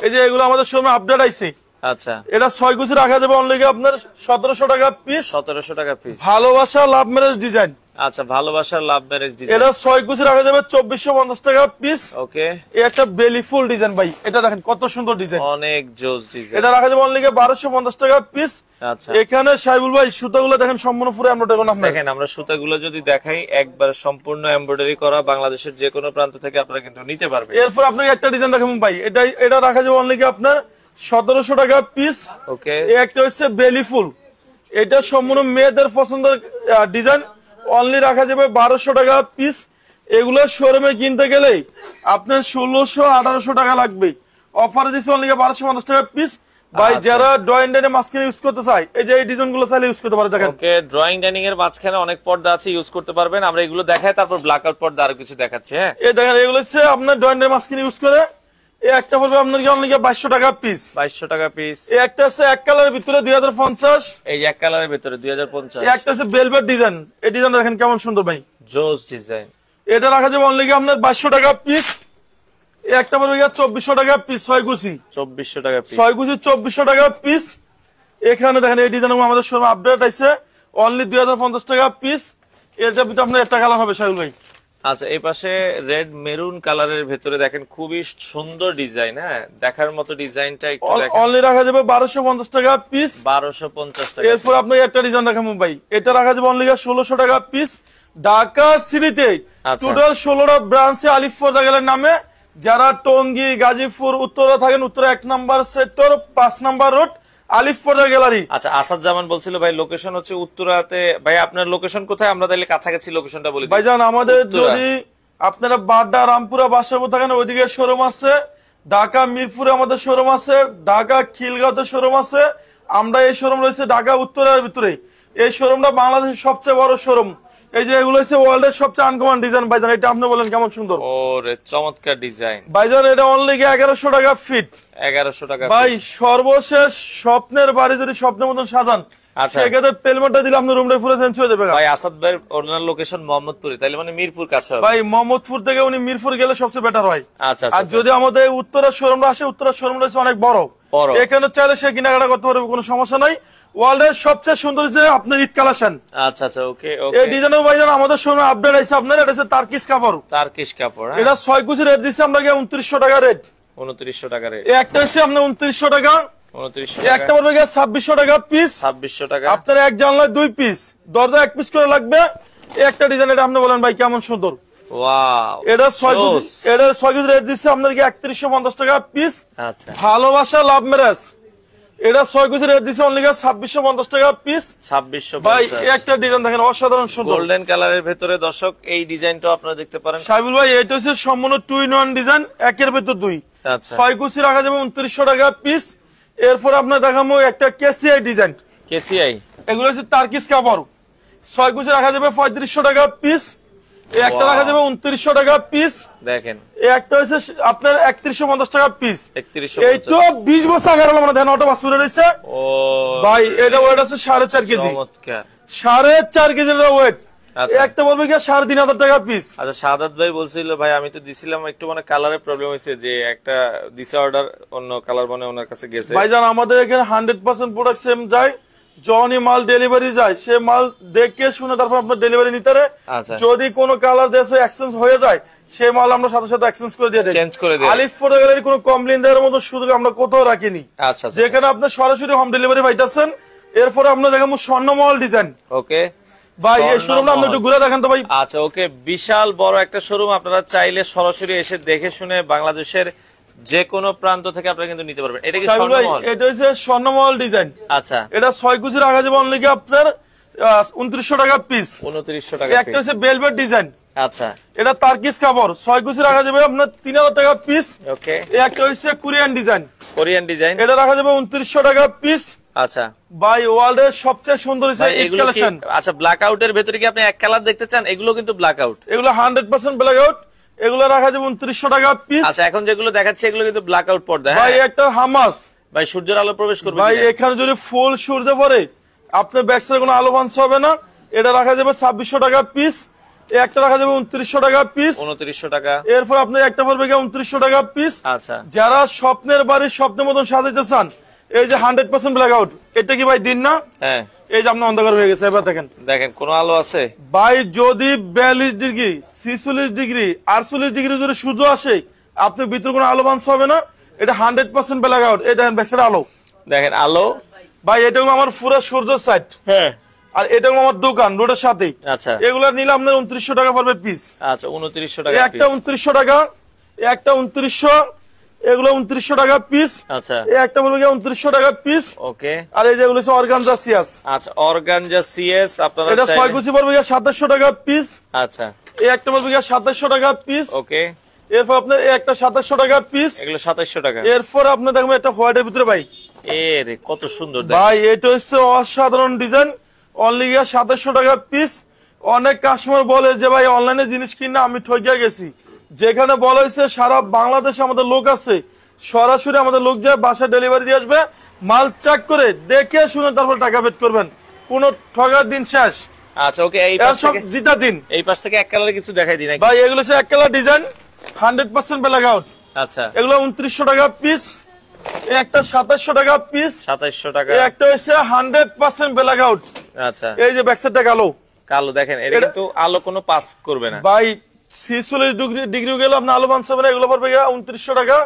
এই যে এগুলো আমাদের শোরুমে আপডেট আইছে।
আচ্ছা,
এটা 6 কুচি রাখা যাবে অনলি আপনার 1700 টাকা পিস।
1700 টাকা পিস।
ভালোবাসা লাভ ম্যারেজ ডিজাইন।
আচ্ছা, ভালোবাসার লাভ ম্যারেজ ডিজাইন।
এটা 6 কুচি রাখা যাবে 2450 টাকা পিস।
ওকে,
এই একটা বেলি ফুল ডিজাইন ভাই, এটা দেখেন কত সুন্দর ডিজাইন,
অনেক জোস ডিজাইন।
এটা রাখা যাবে অনলি 1250 টাকা পিস।
আচ্ছা,
এখানে সাইবুল ভাই সুতাগুলো দেখেন সম্পূর্ণ পুরো এমব্রয়ডারি করা।
দেখেন আমরা সুতাগুলো যদি দেখাই, একবার সম্পূর্ণ এমব্রয়ডারি করা, বাংলাদেশের যে কোনো প্রান্ত থেকে আপনারা কিন্তু নিতে পারবেন।
এরপর আপনাকে একটা ডিজাইন দেখাবো ভাই, এটা রাখা যাবে অনলি আপনার 1700 টাকা পিস।
ওকে,
এই একটা হচ্ছে বেলি ফুল, এটা সম্পূর্ণ মেয়েদের পছন্দের ডিজাইন, অনলি রাখা যাবে 1200 টাকা পিস। এগুলো শোরুমে কিনতে গেলে আপনার 1600-1800 টাকা লাগবে, অফারে দিচ্ছে অনলি 1250 টাকা পিস। ভাই যারা ড্রয়িং ডাইনে মাঝখানে ইউজ করতে চায়, এই যে এই ডিজাইন গুলো চাইলে ইউজ করতে পারে। দেখেন
ওকে, ড্রয়িং ডাইনিং এর মাঝখানে অনেক পর্দা আছে, ইউজ করতে পারবেন। আমরা এগুলো দেখাই, তারপর ব্ল্যাক আউট পর্দা আরো কিছু দেখাচ্ছি। হ্যাঁ,
এই দেখেন এগুলো হচ্ছে আপনার ড্রয়িং ডাইনে মাঝখানে ইউজ করে। এই একটা পড়বে আপনার কি অনলি 2200 টাকা পিস।
2200 টাকা পিস।
এই একটা আছে এক কালারের ভিতরে 2050।
এই এক কালারের ভিতরে 2050।
এই একটা আছে বেলভেট ডিজাইন, এই ডিজাইন দেখেন কেমন সুন্দর ভাই,
জোস ডিজাইন।
এটা রাখা যাবে অনলি আপনার 2200 টাকা পিস। এই একটা পড়বে 2400 টাকা পিস। 6 কুচি
2400 টাকা পিস।
6 কুচি 2400 টাকা পিস। এখানে দেখেন এই ডিজাইন আমাদের শোরুমে আপডেট আছে, অনলি 2050 টাকা পিস। এটা ভিতরে আপনার একটা কালার হবে সাইবুল ভাই।
আচ্ছা, এই পাশে রেড মেরুন কালারের ভেতরে দেখেন খুবই সুন্দর ডিজাইন। হ্যাঁ, দেখার মতো ডিজাইনটা একটু দেখেন।
অনলি রাখা যাবে 1250 টাকা পিস।
1250 টাকা।
এরপর আপনাকে একটা ডিজাইন দেখাবো ভাই, এটা রাখা যাবে অনলি 1600 টাকা পিস। ঢাকা সিটিতে টোটাল 16টা ব্রাঞ্চে আলিফ পর্দা গেলের নামে, যারা টঙ্গী, গাজীপুর, উত্তরা থাকেন, উত্তরা 1 নম্বর সেক্টর 5 নম্বর রোড, আলিফ পর্দা গ্যালারি।
আচ্ছা, আসাদ জামান বলছিল ভাই লোকেশন হচ্ছে উত্তরাতে। ভাই আপনার লোকেশন কোথায়? আমরা তাহলে কাছাকাছি লোকেশনটা বলি।
ভাইজান আমাদের যদি আপনারা বাড্ডা, রামপুরা, বাসাবো থাকেন, ওইদিকে শোরুম আছে। ঢাকা মিরপুরে আমাদের শোরুম আছে, ঢাকা খিলগাঁওতে শোরুম আছে। আমরা এই শোরুম রয়েছে ঢাকা উত্তরার ভিতরে। এই শোরুমটা বাংলাদেশের সবচেয়ে বড় শোরুম। এই যে এগুলো হচ্ছে ওয়ার্ল্ডের সবচেয়ে আনকমন ডিজাইন ভাইজান, এটা আপনি বলেন কেমন সুন্দর।
ওরে চমৎকার ডিজাইন
ভাইজান, এটা অনলি 1100 টাকা ফিট।
1100 টাকা
ভাই সর্বশেষ স্বপ্নের বাড়ি যদি স্বপ্নের মতন সাজান,
আচ্ছা,
সেক্ষেত্রে পেলমেন্টটা দিলে আপনার রুমটা পুরো চেঞ্জ হয়ে যাবে।
ভাই আসাদ ভাই ওনার লোকেশন মোহাম্মদপুরে, তাইলে মানে মিরপুর কাছে হবে।
ভাই মোহাম্মদপুর থেকে উনি মিরপুর গেলে সবচেয়ে বেটার হয়।
আচ্ছা,
আর যদি আমাদের উত্তরের শোরুমটা আসে, উত্তরের শোরুমটা হচ্ছে অনেক বড়, এখানে চাইলে সে কেনাকাটা করতে পারবে, কোনো সমস্যা নাই। ওয়ার্ল্ডের সবচেয়ে সুন্দর যে আপনার ঈদ কালেকশন।
আচ্ছা আচ্ছা, ওকে ওকে।
এই ডিজাইনের ভাইজান আমাদের শোরুমে আপডেট আছে আপনার, এটা হচ্ছে তারকিস কাপড়।
তারকিস কাপড়,
এটা 6 কুচি রেট দিচ্ছে আমরা 2900 টাকা রেট।
2900 টাকা রেট।
একটা হচ্ছে আপনার 2900 টাকা।
2900
একটা পড়বে 2600 টাকা পিস।
2600 টাকা।
আপনার এক জানলায় 2 পিস, দরজা 1 পিস করে লাগবে। এই একটা ডিজাইন, এটা আপনি বলেন ভাই কেমন সুন্দর।
ওয়াও,
এটা 6 কুচি রেট দিচ্ছে আপনার কি 3150 টাকা পিস।
আচ্ছা,
ভালোবাসা লাভ ম্যারেজ, এটা 6 কুচি রেট দিচ্ছে অনলি 2650 টাকা পিস।
2650
ভাই এই একটা ডিজাইন দেখেন অসাধারণ সুন্দর,
গোল্ডেন কালারের ভেতরে। দর্শক এই ডিজাইনটাও আপনারা দেখতে পারেন।
সাইবুল ভাই এটা হচ্ছে সম্পূর্ণ 2-in-1 ডিজাইন, একের ভিতর 2।
আচ্ছা,
6 কুচি রাখা যাবে 2900 টাকা পিস। এরপর আপনার দেখাবো একটা কেসিআই ডিজাইন।
কেসিআই,
এগুলো হচ্ছে তারকিস কাপড়। 6 কুচি রাখা যাবে 3500 টাকা পিস। এই একটা রাখা যাবে 2900 টাকা পিস।
দেখেন
এই একটা হচ্ছে আপনার 3150 টাকা পিস।
3150।
এই তো 20 বছর আগে আমরা ধান অটো বাস করে রয়েছে।
ও
ভাই এটা ওয়েট আছে 4.5 কেজি।
চমৎকার,
4.5 কেজির ওয়েট।
আচ্ছা,
একটা বলবে কি 3500 টাকা পিস।
আচ্ছা, সাদাত ভাই বলছিল ভাই আমি তো দিছিলাম, একটু মানে কালারের প্রবলেম হয়েছে, যে একটা দিছে অর্ডার অন্য কালার মানে ওনার কাছে গেছে।
ভাইজান আমাদের এখানে 100% প্রোডাক্ট সেম যায়, যখনই মাল ডেলিভারি যায় সে মাল দেখে শুনে তারপর আপনার ডেলিভারি নিতে পারে।
আচ্ছা,
যদি কোনো কালার দেশে এক্সচেঞ্জ হয়ে যায়, সেই মাল আমরা সাথে সাথে এক্সচেঞ্জ করে দিয়ে দেই,
চেঞ্জ করে দেই।
আলিফ ফটো গ্যালারি কোনো কমপ্লেইন দেওয়ার মতো সুযোগ আমরা কোথাও রাখিনি।
আচ্ছা,
যেখানে আপনি সরাসরি হোম ডেলিভারি পাইতেছেন। এরপরে আমরা দেখাবো স্বর্ণমহল ডিজাইন।
ওকে
ভাই এই শোরুমটা আপনি একটু ঘুরে দেখেন তো ভাই।
আচ্ছা, ওকে, বিশাল বড় একটা শোরুম। আপনারা চাইলে সরাসরি এসে দেখে শুনে বাংলাদেশের যে কোনো প্রান্ত থেকে আপনারা কিন্তু নিতে পারবেন। এটা কি স্বর্ণমহল?
এটা হচ্ছে স্বর্ণমহল ডিজাইন।
আচ্ছা,
এটা 6 কুচি রাখা যাবে অনলি কি আপনার 2900 টাকা পিস।
2900 টাকা।
একটা হচ্ছে বেলভেট ডিজাইন।
আচ্ছা,
এটা তারকিস কাপড়, 6 কুচি রাখা যাবে আপনার 3000 টাকা পিস।
ওকে,
একটা হচ্ছে কোরিয়ান ডিজাইন।
কোরিয়ান ডিজাইন,
এটা রাখা যাবে 2900 টাকা পিস।
আচ্ছা,
বাই ওয়ার্ল্ডের সবচেয়ে সুন্দর ঈদ কালেকশন।
আচ্ছা, ব্ল্যাক আউটের ভেতরে কি আপনি এক কালার দেখতে চান? এগুলো কিন্তু ব্ল্যাক আউট,
এগুলো 100% ব্ল্যাক আউট। এগুলো রাখা যাবে 2900 টাকা পিস।
আচ্ছা, এখন যেগুলো দেখাচ্ছে এগুলো কিন্তু ব্ল্যাক আউট পর্দা।
ভাই একটা হামাস,
ভাই সূর্যের আলো প্রবেশ করবে
ভাই এখানে যদি ফুল সূর্য পড়ে আপনার ব্যাক সাইডে কোনো আলো বাঞ্চ হবে না। এটা রাখা যাবে 2600 টাকা পিস, একটা রাখা যাবে 2900 টাকা পিস,
2900 টাকা।
এরপর আপনার একটা পড়বে 2900 টাকা পিস।
আচ্ছা,
যারা স্বপ্নের বাড়ি স্বপ্নের মতন সাজাইতে চান, এই যে 100% ব্ল্যাক আউট, এটা কি ভাই দিন না?
হ্যাঁ,
এই যে আপনার অন্ধকার হয়ে গেছে, এবার দেখেন
দেখেন কোনো আলো আছে
ভাই। যদি 42 ডিগ্রি 46 ডিগ্রি 48 ডিগ্রি যদি সূর্য আসে, আপনি ভিতরে কোনো আলো বাঞ্চ হবে না। এটা 100% ব্ল্যাক আউট। এই দেখেন ব্যাক সাইডে আলো,
দেখেন আলো
ভাই। এটা হলো আমার পুরো সূর্য সাইড,
হ্যাঁ।
আর এটা হলো আমার দোকান রোডের সাথেই।
আচ্ছা,
এগুলা নিলে আপনার 2900 টাকা পড়বে পিস।
আচ্ছা 2900 টাকা
একটা 2900 টাকা, একটা 2900, এগুলো 2900 টাকা পিস।
আচ্ছা,
একটা বলবো 2900 টাকা পিস।
ওকে।
আর এই যেগুলো হচ্ছে অর্গানজা সিয়াস।
আচ্ছা, অর্গানজা সিএস আপনারা
এটা
চাইলে
6 কুচি পড়বে 2700 টাকা পিস।
আচ্ছা,
এই একটা বলবো 2700 টাকা পিস।
ওকে।
এরপর আপনার এই একটা 2700 টাকা পিস।
এগুলো 2700 টাকা।
এরপর আপনি দেখবেন একটা হোয়াইটের ভিতরে ভাই,
এরে কত সুন্দর দেখেন
ভাই এটা হচ্ছে অসাধারণ ডিজাইন, অনলি 2700 টাকা পিস। অনেক কাস্টমার বলে যে ভাই অনলাইনে জিনিস কিনা আমি ঠকিয়া গেছি। যেখানে বলা হয়েছে সারা বাংলাদেশে আমাদের লোক আছে, সরাসরি আমাদের লোক যায় বাসায় ডেলিভারি দিয়ে আসবে, মাল চেক করে দেখে শুনে তারপর টাকা পেড করবেন। কোন ঠগার দিন শেষ।
আচ্ছা, ওকে। এই পাশ
সব
থেকে
জিতা দিন।
এই পাশ থেকে এক কালারে কিছু দেখাই দিই নাকি
ভাই এগুলো হচ্ছে এক কালার ডিজাইন, 100% ব্ল্যাক আউট।
আচ্ছা,
এগুলো 2900 টাকা পিস। একটা 2700 টাকা পিস,
2700 টাকা।
একটা হচ্ছে 100% ব্ল্যাক আউট।
আচ্ছা,
এই যে ব্যাক সাইডটা কালো,
কালো দেখেন, এটা কিন্তু আলো কোনো পাস করবে না
ভাই। 46 ডিগ্রি গেলে আপনার আলো বাঞ্চ হবে না। এগুলো পড়বে 2900 টাকা।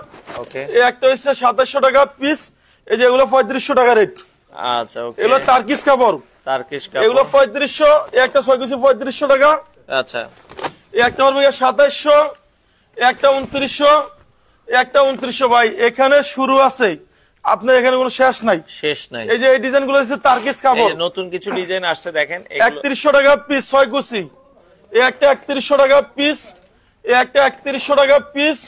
ওকে।
এই একটা হচ্ছে 2700 টাকা পিস। এই যে এগুলো 3500 টাকা রেট।
আচ্ছা, ওকে।
এগুলো তার্কিস কাপড়,
টার্কিশ কাপড়।
এগুলো 3500। একটা 6 কুচি 3500 টাকা।
আচ্ছা,
এই একটা পড়বে 2700, একটা 2900, একটা 2900। ভাই এখানে শুরু আছে, আপনার এখানে কোনো শেষ নাই,
শেষ নাই।
এই যে এই ডিজাইন গুলো হচ্ছে তার্কিস
এই
কাপড়,
যে নতুন কিছু ডিজাইন আসছে দেখেন, এগুলো
3100 টাকা পিস 6 কুচি। এই একটা 3100 টাকা পিস, এই একটা 3100 টাকা পিস,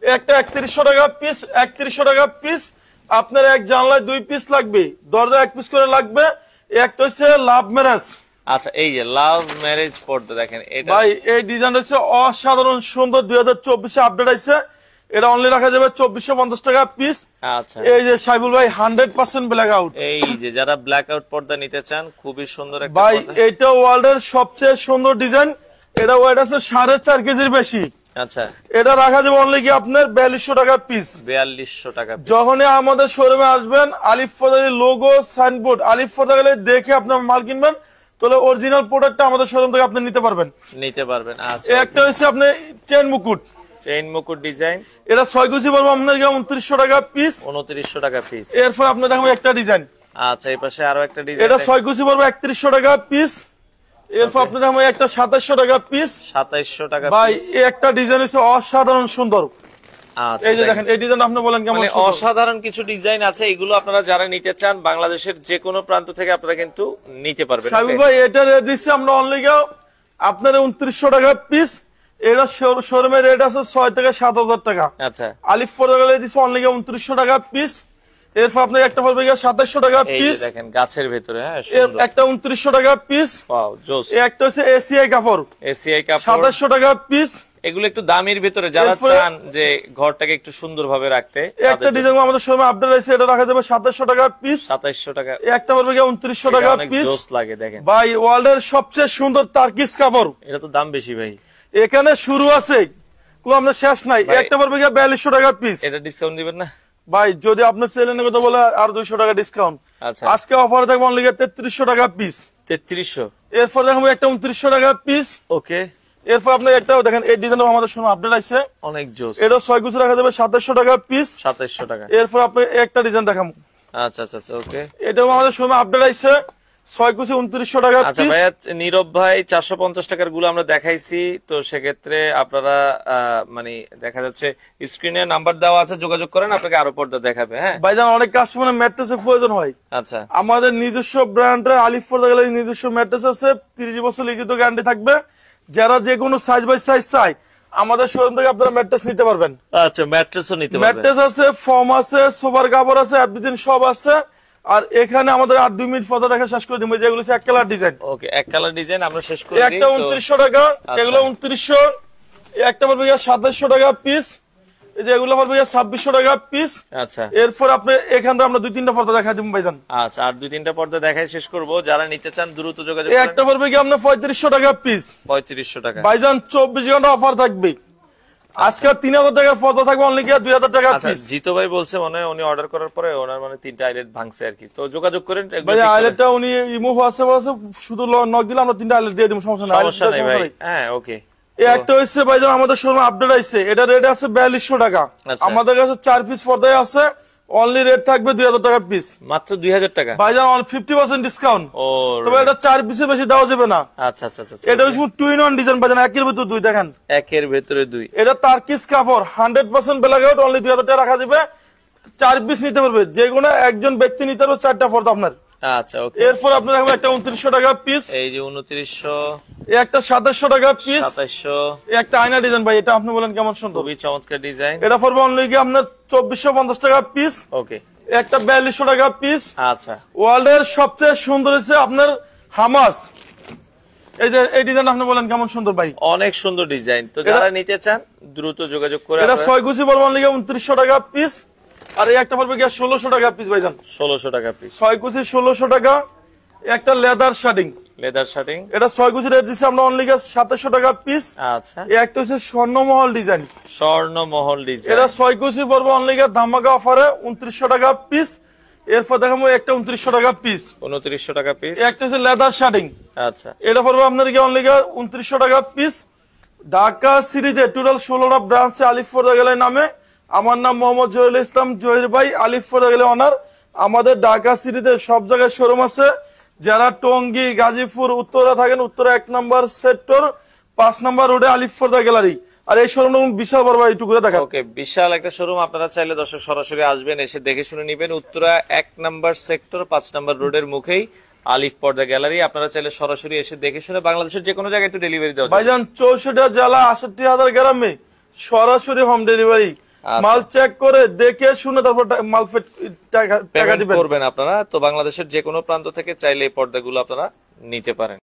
একটা 3100 টাকা পিস, 3100 টাকা পিস। আপনার এক জানলায় 2 পিস লাগবে, দরজা 1 পিস করে লাগবে। একটা হচ্ছে লাভ ম্যারেজ।
আচ্ছা, এই যে লাভ ম্যারেজ পর্দা দেখেন, এটা
ভাই এই ডিজাইন হচ্ছে অসাধারণ সুন্দর, 2024 এ আপডেট আছে। এটা অনলি রাখা যাবে 2450 টাকা পিস।
আচ্ছা,
এই যে সাইবুল ভাই 100% ব্ল্যাক আউট।
এই যে যারা ব্ল্যাক আউট পর্দা নিতে চান, খুবই সুন্দর একটা
ভাই
পর্দা।
এটা ওয়ার্ল্ডের সবচেয়ে সুন্দর ডিজাইন। এটা ওয়েট আছে 4.5 কেজির বেশি।
আচ্ছা,
এটা রাখা যাবে অনলি কি আপনার 4200 টাকা পিস।
4200 টাকা।
যখনই আমাদের শোরুমে আসবেন, আলিফ ফদারি লোগো সাইনবোর্ড আলিফ ফদারি দেখে আপনার মাল কিনবেন, তাহলে অরিজিনাল প্রোডাক্টটা আমাদের শোরুম থেকে আপনি নিতে পারবেন।
নিতে পারবেন। আচ্ছা,
একটা হচ্ছে আপনি চেন মুকুট,
চেইন মুকুট ডিজাইন,
এটা 6 কুচি বলবো আপনার 2900 টাকা পিস।
2900 টাকা পিস।
এরপর আপনি দেখবেন একটা ডিজাইন,
আচ্ছা, এই পাশে আরো একটা ডিজাইন,
এটা 6 কুচি বলবো 3100 টাকা পিস। এরপর আপনি দেখবেন একটা 2700 টাকা পিস।
2700 টাকা
ভাই
পিস।
এই একটা ডিজাইন হচ্ছে অসাধারণ সুন্দর।
আচ্ছা,
এই যে দেখেন এই ডিজাইন আপনি বলেন কেমন
মানে
সুন্দর?
অসাধারণ কিছু ডিজাইন আছে, এগুলো আপনারা যারা নিতে চান বাংলাদেশের যে কোনো প্রান্ত থেকে আপনারা কিন্তু নিতে পারবেন।
সাবিব ভাই এটা রেট দিচ্ছি আমরা অনলি আপনার 2900 টাকা পিস। এটা শোরুমের রেট আছে 6 থেকে 7000 টাকা।
আচ্ছা,
আলিফ পরে দিচ্ছি অনলি 2900 টাকা পিস। এরপর আপনি একটা পড়বে 2700 টাকা
এই
পিস।
যে দেখেন গাছের ভেতরে, হ্যাঁ সুন্দর,
একটা 2900 টাকা পিস।
ওয়াও জোস।
এই একটা হচ্ছে এসিআই কাপড়,
এসিআই কাপড়,
2700 টাকা পিস।
এগুলো একটু দামের ভিতরে, যারা
এরপরে-
চান যে ঘরটাকে একটু সুন্দরভাবে রাখতে,
এই একটা ডিজাইন আমাদের শোরুমে আপডেট আছে, এটা রাখা যাবে 2700 টাকা পিস।
2700 টাকা।
এই একটা পড়বে 2900 টাকা
অনেক
পিস।
জোস লাগে দেখেন,
ভাই ওয়ার্ল্ডের সবচেয়ে সুন্দর তার্কিস কাপড়,
এটা তো দাম বেশি ভাই,
এখানে শুরু আছে, কোনো আপনার শেষ নাই।
ভাই-
একটা পড়বে 4200 টাকা পিস।
এটা ডিসকাউন্ট দিবেন না?
ভাই যদি আপনার সেলের কথা বলে আর 200 টাকা ডিসকাউন্ট।
আচ্ছা,
আজকে অফারে থাকবে অনলি 3300 টাকা পিস।
3300।
এরপর দেখবো একটা 2900 টাকা পিস।
ওকে,
এরপর আপনার একটা দেখেন এই ডিজাইন আমাদের সময় আপডেট আছে,
অনেক জোস।
এটা 6 কুচি রাখা যাবে 2700 টাকা পিস।
2700 টাকা।
এরপর আপনি একটা ডিজাইন দেখাবো,
আচ্ছা আচ্ছা আচ্ছা, ওকে।
এটাও আমাদের সময় আপডেট আছে 6 কুচি 2900 টাকা
আচ্ছা
পিস।
ভাইয়া, নীরব ভাই 450 টাকার গুলো আমরা দেখাইছি, তো সেক্ষেত্রে আপনারা মানে দেখা যাচ্ছে স্ক্রিনে নাম্বার দেওয়া আছে, যোগাযোগ করেন, আপনাকে আরো পর্দা দেখাবে। হ্যাঁ
ভাইজান অনেক কাস্টমারের ম্যাট্রেসের প্রয়োজন হয়,
আচ্ছা,
আমাদের নিজস্ব ব্র্যান্ডের আলিফ পর্দা গ্যালারির নিজস্ব ম্যাট্রেস আছে, 30 বছর লিখিত গ্যারান্টি থাকবে। যারা যে কোনো সাইজ বাই সাইজ চাই আমাদের শোরুম থেকে আপনারা ম্যাট্রেস নিতে পারবেন।
আচ্ছা, ম্যাট্রেসও নিতে পারবেন।
ম্যাট্রেস আছে, ফর্ম আছে, সোফার কাপড় আছে, এভরিথিং সব আছে। আর এখানে আমাদের 8-2 মিনিট ফটো দেখা শেষ করে দিব, যেগুলো এক কালার ডিজাইন।
ওকে, এক কালার ডিজাইন আমরা শেষ করে
একটা 2900 টাকা, এগুলো 2900। একটা পড়বে 2700 টাকা পিস। এই যে এগুলো পড়বে 2600 টাকা পিস।
আচ্ছা,
এরপর আপনি এখানে আমরা 2-3টা পর্দা দেখাই দিব ভাইজান।
আচ্ছা, আর 2-3টা পর্দা দেখাই শেষ করব। যারা নিতে চান দ্রুত যোগাযোগ
এই
করেন।
একটা পড়বে কি আপনার 3500 টাকা পিস।
3500 টাকা
ভাইজান 24 ঘন্টা অফার থাকবে। আজকে 3000 টাকার পর্দা থাকবে অনলি কি 2000 টাকা
আচ্ছা,
পিস।
জিতো ভাই বলছে মনে হয় উনি অর্ডার করার পরে ওনার মানে 3টা আইলেট ভাঙছে আর কি। তো যোগাযোগ করেন।
ভাই আইলেটটা উনি ইমো হোয়াটসঅ্যাপ আছে, শুধু নক দিলে আমরা 3টা আইলেট দিয়ে দেব, সমস্যা নাই।
সমস্যা নাই ভাই। হ্যাঁ, ওকে।
এই একটা হইছে ভাইজান আমাদের শোরুমে আপডেট আইছে, এটা রেট আছে 4200 টাকা।
আচ্ছা।
আমাদের কাছে 4 পিস পর্দায় আছে, অনলি রেট থাকবে 2000 টাকা পিস।
মাত্র 2000 টাকা
ভাইজান 50% ডিসকাউন্ট।
ও,
তবে এটা 4 পিসের বেশি দেওয়া যাবে না।
আচ্ছা আচ্ছা আচ্ছা।
এটা হচ্ছে টু ইন ওয়ান ডিজাইন ভাইজান, একের ভিতর দুই। দেখেন
একের ভেতরে দুই।
এটা তারকিস কাপড় 100% ব্ল্যাক আউট, অনলি 2000 টাকা রাখা যাবে। 4 পিস নিতে পারবে, যে কোনো একজন ব্যক্তি নিতে পারবে 4টা পর্দা আপনার।
আচ্ছা, ওকে।
এরপর আপনার দেখবেন একটা 2900 টাকা পিস,
এই যে 2900,
এই একটা 2700 টাকা পিস,
2700,
এই একটা আয়না ডিজাইন ভাই, এটা আপনি বলেন কেমন সুন্দর।
খুবই চমৎকার ডিজাইন।
এটা পড়বে অনলি কি আপনার 2450 টাকা পিস।
ওকে,
একটা 4200 টাকা পিস।
আচ্ছা।
ওয়ার্ল্ডের সবচেয়ে সুন্দর হচ্ছে আপনার হামাস। এই যে এই ডিজাইন আপনি বলেন কেমন সুন্দর ভাই,
অনেক সুন্দর ডিজাইন। তো যারা নিতে চান দ্রুত যোগাযোগ করে।
এটা 6 কুচি পড়বে অনলি 2900 টাকা পিস। আর এই একটা পড়বে কি 1600 টাকা পিস ভাইজান।
1600 টাকা পিস।
6 কুচি 1600 টাকা। একটা লেদার শার্টিং,
লেদার শার্টিং।
এটা 6 কুচি রেট দিছি আমরা অনলি 2700 টাকা পিস।
আচ্ছা,
এই একটা হচ্ছে স্বর্ণমহল ডিজাইন,
স্বর্ণমহল ডিজাইন।
এটা 6 কুচি পড়বে অনলি ধামাকা অফারে 2900 টাকা পিস। এরপর দেখাবো একটা 2900 টাকা পিস।
2900 টাকা পিস।
একটা হচ্ছে লেদার শার্টিং,
আচ্ছা,
এটা পড়বে আপনার কি অনলি 2900 টাকা পিস। ঢাকা সিরিজে টোটাল 16টা ব্রাঞ্চে আলিফ পর্দা গেলের নামে। আমার নাম মোহাম্মদ জহিরুল ইসলাম, জহির ভাই, আলিফ পর্দা গেলে অনার। আমাদের ঢাকা সিরিজে সব জায়গায় শোরুম আছে। যারা টঙ্গী, গাজীপুর, উত্তরা থাকেন, উত্তরা 1 নম্বর সেক্টর 5 নম্বর রোডে আলিফ পর্দা গ্যালারি। আর এই শোরুমটা বিশাল বড় ভাই, একটু ঘুরে দেখেন।
ওকে, বিশাল একটা শোরুম। আপনারা চাইলে দর্শক সরাসরি আসবেন, এসে দেখে শুনে নেবেন। উত্তরা 1 নম্বর সেক্টর 5 নম্বর রোডের মুখেই আলিফ পর্দা গ্যালারি। আপনারা চাইলে সরাসরি এসে দেখে শুনে বাংলাদেশের যে কোনো জায়গায় একটু ডেলিভারি দেওয়া যায়।
ভাইজান 64 জেলা 68,000 গ্রামে সরাসরি হোম ডেলিভারি। মাল চেক করে দেখে শুনে তারপর মাল টাকা
পেমেন্ট
দিবেন
করবেন আপনারা। তো বাংলাদেশের যে কোনো প্রান্ত থেকে চাইলে এই পর্দাগুলো আপনারা নিতে পারেন।